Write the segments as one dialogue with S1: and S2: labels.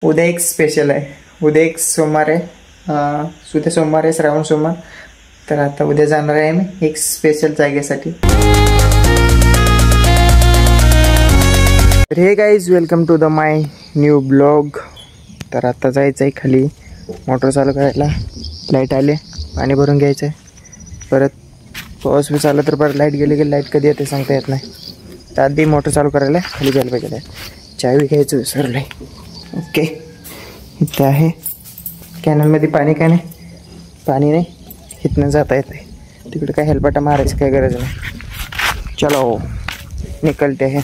S1: उद्या एक स्पेशल आहे. उद्या एक सोमवार आहे, उद्या सोमवार आहे, श्रावण सोमवार. तर आता उद्या जाणार आहे मी एक स्पेशल जागेसाठी. Hey guys, welcome to the my new blog. तर आता जायचं आहे खाली मोटर चालू करायला. लाईट आले, पाणी भरून घ्यायचं आहे. परत पाऊस बी चालला तर परत लाईट गेली की लाईट कधी येते सांगता येत नाही. तर आधी मोटर चालू करायला खाली जायला पाहिजे. चावी घ्यायचं विसरलं आहे. ओके, इथे आहे कॅनलमध्ये पाणी. काय नाही, पाणी नाही, इथनं जाता येत आहे. तिकडे काय हेलपाटा मारायची काय गरज नाही. चलो निकलते हैं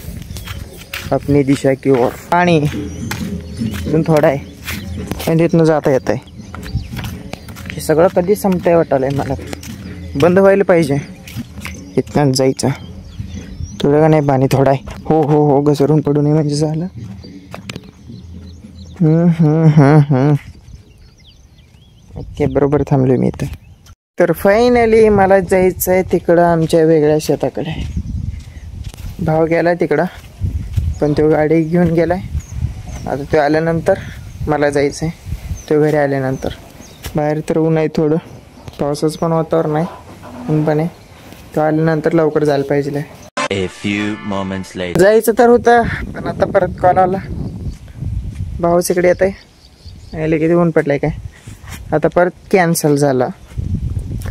S1: अपनी दिशा की ओर. पाणी इथून थोडं आहे आणि तिथनं जाता येत आहे. हे सगळं कधी संपतंय वाटायला आहे मला. बंद व्हायला पाहिजे. इथनं जायचं. थोडं का नाही, पाणी थोडं आहे. हो हो हो, घसरून पडू नये म्हणजे झालं. ओके, बरोबर थांबलो मी इथं. तर फायनली मला जायचं आहे तिकडं आमच्या वेगळ्या शेताकडे. भाव गेला तिकडं, पण तो गाडी घेऊन गेलाय. आता तो आल्यानंतर मला जायचं आहे. तो घरी आल्यानंतर. बाहेर तर ऊन आहे, थोडं पावसाचं पण वातावरण आहे, ऊन पण आहे. तो आल्यानंतर लवकर जायला पाहिजे.
S2: A few moments later.
S1: जायचं तर होतं, पण आता परत कॉल आला. भाऊच इकडे येत आहे आणि किती ऊन पडलंय काय. आता परत कॅन्सल झाला.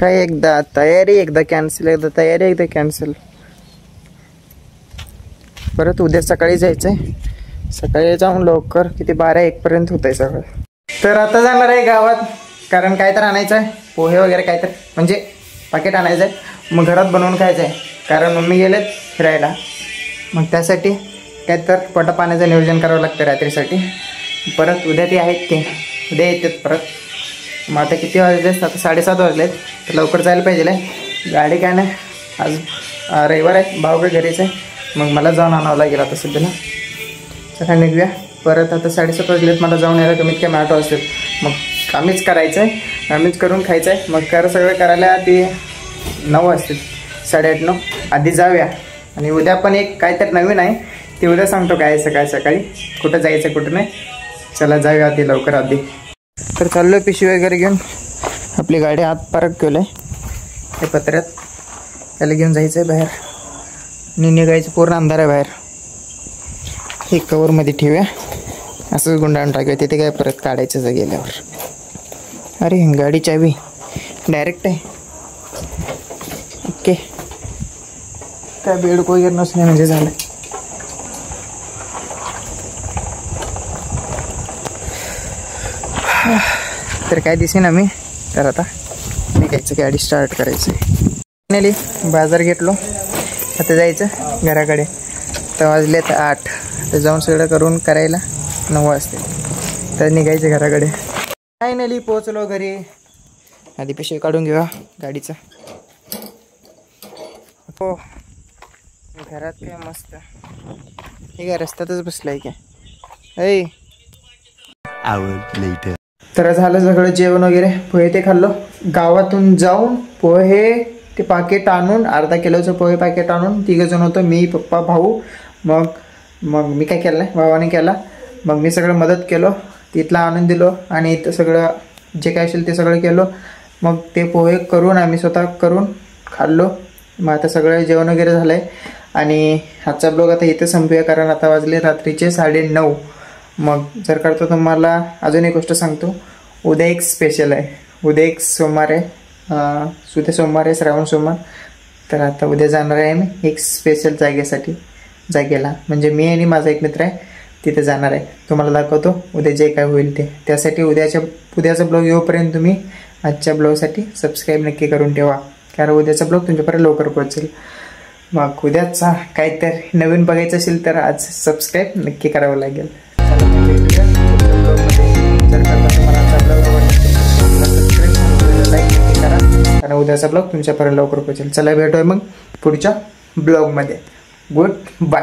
S1: काय एकदा तयारी, एकदा कॅन्सल, एकदा तयारी, एकदा कॅन्सल. परत उद्या सकाळी जायचं आहे. सकाळी जाऊन लवकर किती 12-1 पर्यंत होत आहे सगळं. तर आता जाणार आहे गावात, कारण काय तर आणायचं आहे. पोहे वगैरे काय तर, म्हणजे पाकिट आणायचं आहे. मग घरात बनवून खायचं आहे, कारण मम्मी गेलेत फिरायला. मग त्यासाठी काय तर पोटा पाण्याचं नियोजन करावं लागतं रात्रीसाठी. परत उद्या ते आहेत, ते उद्या येतात परत. मग आता किती वाजलेत? आता 7:30 वाजलेत. तर लवकर जायला पाहिजे. गाडी काय नाही, आज रविवार आहे, भाऊ काय घरीच आहे. मग मला जाऊन आणावं लागेल आता सध्याला. सकाळी निघूया. परत आता 7:30 वाजलेत, मला जाऊन यायला कमीत कमी 8 वाजतात. मग आम्हीच करायचं आहे, आम्हीच करून खायचं आहे. मग सगळं करायला आधी 9 वाजतात, 8:30-9. आधी जाऊया. आणि उद्या पण एक काय तर नवीन आहे, ते उद्या सांगतो काय सकाळी कुठं जायचं कुठं नाही. चला जाऊया आधी लवकर आधी. तर चाललो पिशवी वगैरे घेऊन. आपली गाडी आत पार्क केलं आहे त्या पत्र्यात. त्याला घेऊन जायचं आहे बाहेर आणि निघायचं. पूर्ण अंधार आहे बाहेर. हे कवरमध्ये ठेवूया, असंच गुंडाळून टाकूया. तिथे काय परत काढायचं गेल्यावर. अरे गाडी चावी डायरेक्ट आहे. ओके, काय बेडूक वगैरे नसणे म्हणजे झालं. तर काय दिसेना मी. तर आता निघायचं, गाडी स्टार्ट करायचं. फायनली बाजार घेतलो. आता जायचं घराकडे. तर वाजले तर 8. तर जाऊन सगळं करून करायला 9 वाजते. तर निघायचं घराकडे. फायनली पोहोचलो घरी. आधी पिशवी काढून घेऊया गाडीचा. हो, घरात काय मस्त. हे काय रस्त्यातच बसलाय काय. तर झालं सगळं जेवण वगैरे. पोहे ते खाल्लो. गावातून जाऊन पोहे ते पाकिट आणून, अर्धा किलोचं पोहे पाकिट आणून 3 जण होतो. मी, पप्पा, भाऊ. मग मी काय केलं नाही, भावाने केला. मग मी सगळं मदत केलो, तिथला आणून दिलो आणि इथं सगळं जे काय असेल ते सगळं केलो. मग ते पोहे करून आम्ही स्वतः करून खाल्लो. मग आता सगळं जेवण वगैरे झालं आहे. आणि आजचा ब्लॉग आता इथं संपूया, कारण आता वाजले रात्रीचे 9:30. मग जर करतो तुम्हाला अजून एक गोष्ट सांगतो. उद्या एक स्पेशल आहे. उद्या एक सोमवार आहे, उद्या सोमवार आहे, श्रावण सोमवार. तर आता उद्या जाणार आहे मी एक स्पेशल जागेला. म्हणजे मी आणि माझा एक मित्र आहे, तिथे जाणार आहे. तुम्हाला दाखवतो उद्या जे काय होईल ते. त्यासाठी उद्याचा ब्लॉग येऊपर्यंत तुम्ही आजच्या ब्लॉगसाठी सबस्क्राईब नक्की करून ठेवा, कारण उद्याचा ब्लॉग तुमच्यापर्यंत लवकर पोहोचेल. मग उद्याचा काहीतरी नवीन बघायचं असेल तर आज सबस्क्राईब नक्की करावं लागेल. कारण उद्याचा ब्लॉग तुमच्यापर्यंत लवकर पोहोचेल. चला भेटूया मग पुढच्या ब्लॉगमध्ये. Good bye.